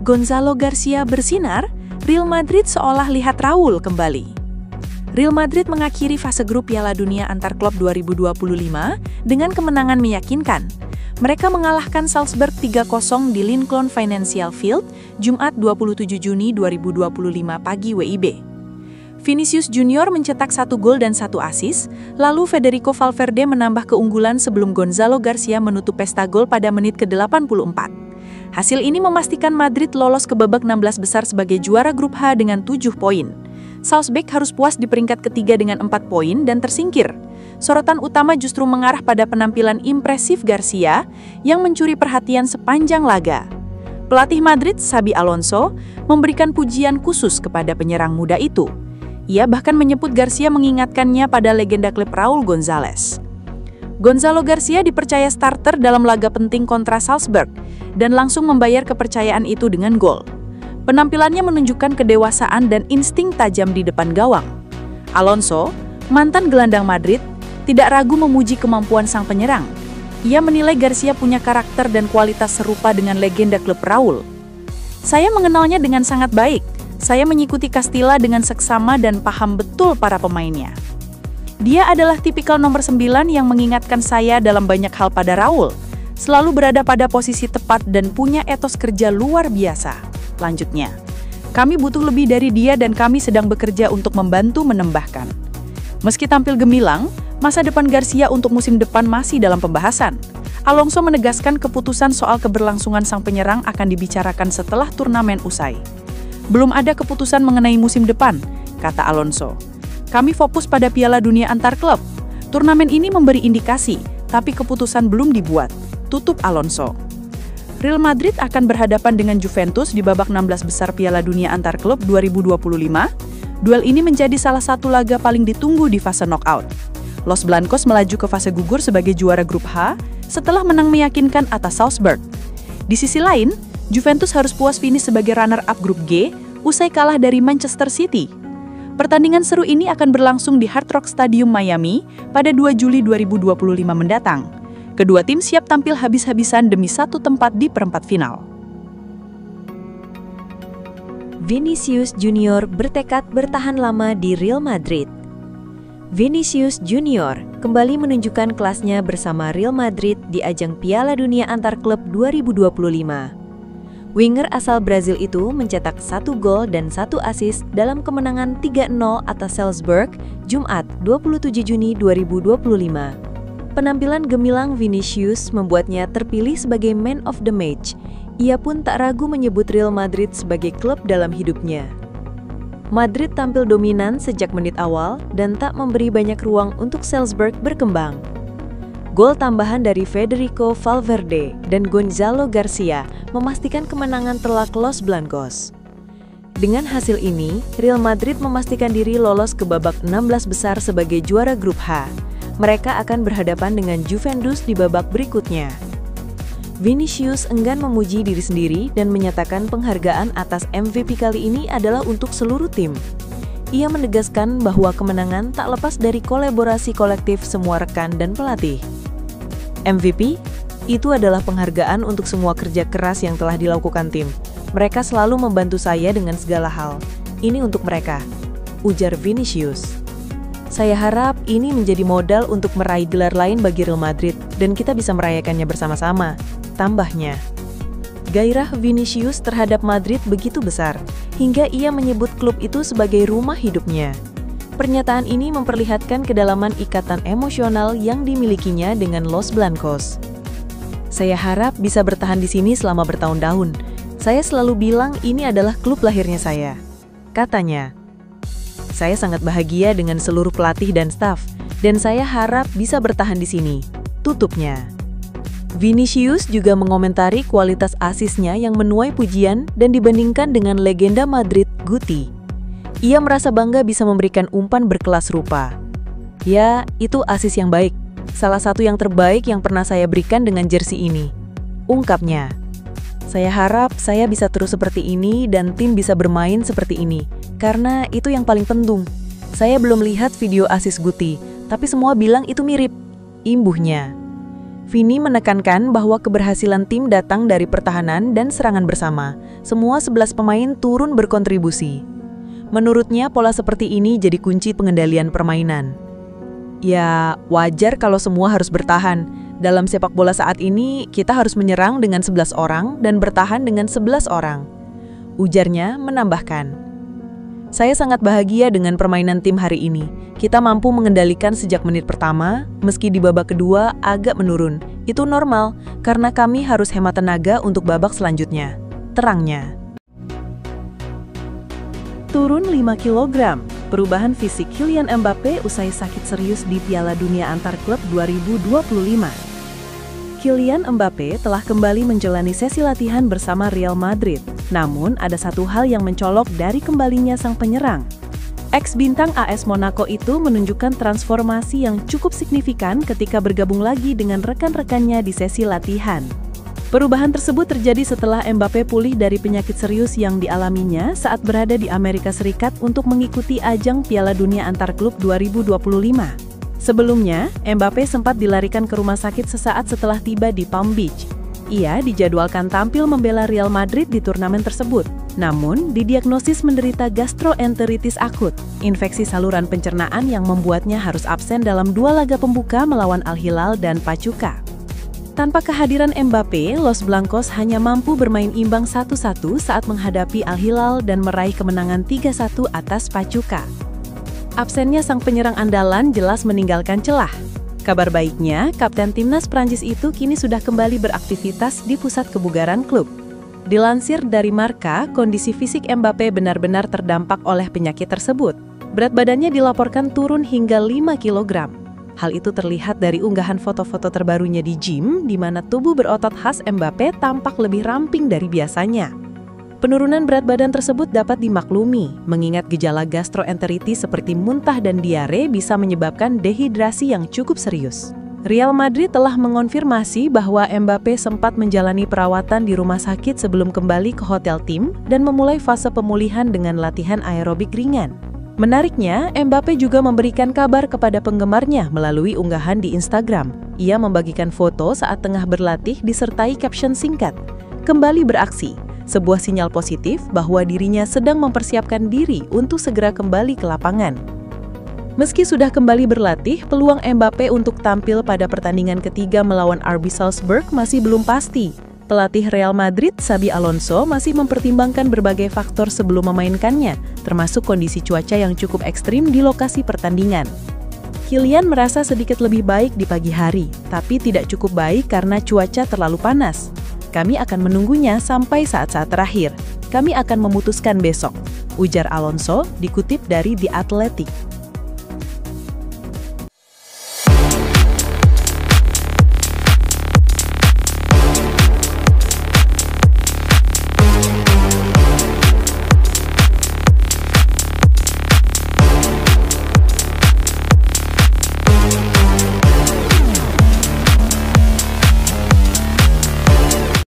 Gonzalo Garcia bersinar, Real Madrid seolah lihat Raul kembali. Real Madrid mengakhiri fase grup Piala Dunia antar klub 2025 dengan kemenangan meyakinkan. Mereka mengalahkan Salzburg 3-0 di Lincoln Financial Field, Jumat 27 Juni 2025 pagi WIB. Vinicius Junior mencetak 1 gol dan 1 assist, lalu Federico Valverde menambah keunggulan sebelum Gonzalo Garcia menutup pesta gol pada menit ke-84. Hasil ini memastikan Madrid lolos ke babak 16 besar sebagai juara grup H dengan 7 poin. Salzburg harus puas di peringkat ketiga dengan 4 poin dan tersingkir. Sorotan utama justru mengarah pada penampilan impresif Garcia yang mencuri perhatian sepanjang laga. Pelatih Madrid, Xabi Alonso, memberikan pujian khusus kepada penyerang muda itu. Ia bahkan menyebut Garcia mengingatkannya pada legenda klub Raul González. Gonzalo Garcia dipercaya starter dalam laga penting kontra Salzburg dan langsung membayar kepercayaan itu dengan gol. Penampilannya menunjukkan kedewasaan dan insting tajam di depan gawang. Alonso, mantan gelandang Madrid, tidak ragu memuji kemampuan sang penyerang. Ia menilai Garcia punya karakter dan kualitas serupa dengan legenda klub Raul. Saya mengenalnya dengan sangat baik. Saya mengikuti Castilla dengan seksama dan paham betul para pemainnya. Dia adalah tipikal nomor 9 yang mengingatkan saya dalam banyak hal pada Raul. Selalu berada pada posisi tepat dan punya etos kerja luar biasa. Lanjutnya, kami butuh lebih dari dia dan kami sedang bekerja untuk membantu menambahkan. Meski tampil gemilang, masa depan Garcia untuk musim depan masih dalam pembahasan. Alonso menegaskan keputusan soal keberlangsungan sang penyerang akan dibicarakan setelah turnamen usai. Belum ada keputusan mengenai musim depan, kata Alonso. Kami fokus pada Piala Dunia antar klub. Turnamen ini memberi indikasi, tapi keputusan belum dibuat, tutup Alonso. Real Madrid akan berhadapan dengan Juventus di babak 16 besar Piala Dunia antar klub 2025. Duel ini menjadi salah satu laga paling ditunggu di fase knockout. Los Blancos melaju ke fase gugur sebagai juara grup H setelah menang meyakinkan atas Salzburg. Di sisi lain, Juventus harus puas finish sebagai runner-up grup G usai kalah dari Manchester City. Pertandingan seru ini akan berlangsung di Hard Rock Stadium Miami pada 2 Juli 2025 mendatang. Kedua tim siap tampil habis-habisan demi satu tempat di perempat final. Vinicius Junior bertekad bertahan lama di Real Madrid. Vinicius Junior kembali menunjukkan kelasnya bersama Real Madrid di ajang Piala Dunia antar klub 2025. Winger asal Brazil itu mencetak 1 gol dan 1 assist dalam kemenangan 3-0 atas Salzburg, Jumat 27 Juni 2025. Penampilan gemilang Vinicius membuatnya terpilih sebagai Man of the Match. Ia pun tak ragu menyebut Real Madrid sebagai klub dalam hidupnya. Madrid tampil dominan sejak menit awal dan tak memberi banyak ruang untuk Salzburg berkembang. Gol tambahan dari Federico Valverde dan Gonzalo Garcia memastikan kemenangan telak Los Blancos. Dengan hasil ini, Real Madrid memastikan diri lolos ke babak 16 besar sebagai juara grup H. Mereka akan berhadapan dengan Juventus di babak berikutnya. Vinicius enggan memuji diri sendiri dan menyatakan penghargaan atas MVP kali ini adalah untuk seluruh tim. Ia menegaskan bahwa kemenangan tak lepas dari kolaborasi kolektif semua rekan dan pelatih. MVP itu adalah penghargaan untuk semua kerja keras yang telah dilakukan tim. Mereka selalu membantu saya dengan segala hal. Ini untuk mereka, ujar Vinicius. Saya harap ini menjadi modal untuk meraih gelar lain bagi Real Madrid dan kita bisa merayakannya bersama-sama, tambahnya. Gairah Vinicius terhadap Madrid begitu besar, hingga ia menyebut klub itu sebagai rumah hidupnya. Pernyataan ini memperlihatkan kedalaman ikatan emosional yang dimilikinya dengan Los Blancos. Saya harap bisa bertahan di sini selama bertahun-tahun. Saya selalu bilang ini adalah klub lahirnya saya, katanya. Saya sangat bahagia dengan seluruh pelatih dan staf, dan saya harap bisa bertahan di sini, tutupnya. Vinicius juga mengomentari kualitas asisnya yang menuai pujian dan dibandingkan dengan legenda Madrid, Guti. Ia merasa bangga bisa memberikan umpan berkelas rupa. Ya, itu asis yang baik. Salah satu yang terbaik yang pernah saya berikan dengan jersey ini, ungkapnya. Saya harap saya bisa terus seperti ini dan tim bisa bermain seperti ini, karena itu yang paling penting. Saya belum lihat video asis Guti, tapi semua bilang itu mirip, imbuhnya. Vini menekankan bahwa keberhasilan tim datang dari pertahanan dan serangan bersama. Semua 11 pemain turun berkontribusi. Menurutnya, pola seperti ini jadi kunci pengendalian permainan. Ya, wajar kalau semua harus bertahan. Dalam sepak bola saat ini, kita harus menyerang dengan 11 orang dan bertahan dengan 11 orang. Ujarnya menambahkan, "Saya sangat bahagia dengan permainan tim hari ini. Kita mampu mengendalikan sejak menit pertama, meski di babak kedua agak menurun. Itu normal, karena kami harus hemat tenaga untuk babak selanjutnya," terangnya. Turun 5 kg, perubahan fisik Kylian Mbappé usai sakit serius di Piala Dunia Antar Klub 2025. Kylian Mbappé telah kembali menjalani sesi latihan bersama Real Madrid. Namun, ada satu hal yang mencolok dari kembalinya sang penyerang. Ex-bintang AS Monaco itu menunjukkan transformasi yang cukup signifikan ketika bergabung lagi dengan rekan-rekannya di sesi latihan. Perubahan tersebut terjadi setelah Mbappé pulih dari penyakit serius yang dialaminya saat berada di Amerika Serikat untuk mengikuti ajang Piala Dunia Antar Klub 2025. Sebelumnya, Mbappé sempat dilarikan ke rumah sakit sesaat setelah tiba di Palm Beach. Ia dijadwalkan tampil membela Real Madrid di turnamen tersebut. Namun, didiagnosis menderita gastroenteritis akut, infeksi saluran pencernaan yang membuatnya harus absen dalam 2 laga pembuka melawan Al Hilal dan Pachuca. Tanpa kehadiran Mbappé, Los Blancos hanya mampu bermain imbang 1-1 saat menghadapi Al Hilal dan meraih kemenangan 3-1 atas Pachuca. Absennya sang penyerang andalan jelas meninggalkan celah. Kabar baiknya, Kapten Timnas Prancis itu kini sudah kembali beraktivitas di pusat kebugaran klub. Dilansir dari Marca, kondisi fisik Mbappé benar-benar terdampak oleh penyakit tersebut. Berat badannya dilaporkan turun hingga 5 kg. Hal itu terlihat dari unggahan foto-foto terbarunya di gym, di mana tubuh berotot khas Mbappé tampak lebih ramping dari biasanya. Penurunan berat badan tersebut dapat dimaklumi, mengingat gejala gastroenteritis seperti muntah dan diare bisa menyebabkan dehidrasi yang cukup serius. Real Madrid telah mengonfirmasi bahwa Mbappé sempat menjalani perawatan di rumah sakit sebelum kembali ke hotel tim dan memulai fase pemulihan dengan latihan aerobik ringan. Menariknya, Mbappé juga memberikan kabar kepada penggemarnya melalui unggahan di Instagram. Ia membagikan foto saat tengah berlatih disertai caption singkat, "Kembali beraksi." Sebuah sinyal positif bahwa dirinya sedang mempersiapkan diri untuk segera kembali ke lapangan. Meski sudah kembali berlatih, peluang Mbappé untuk tampil pada pertandingan ketiga melawan RB Salzburg masih belum pasti. Pelatih Real Madrid, Xabi Alonso, masih mempertimbangkan berbagai faktor sebelum memainkannya, termasuk kondisi cuaca yang cukup ekstrim di lokasi pertandingan. Kylian merasa sedikit lebih baik di pagi hari, tapi tidak cukup baik karena cuaca terlalu panas. Kami akan menunggunya sampai saat-saat terakhir. Kami akan memutuskan besok, ujar Alonso, dikutip dari The Athletic.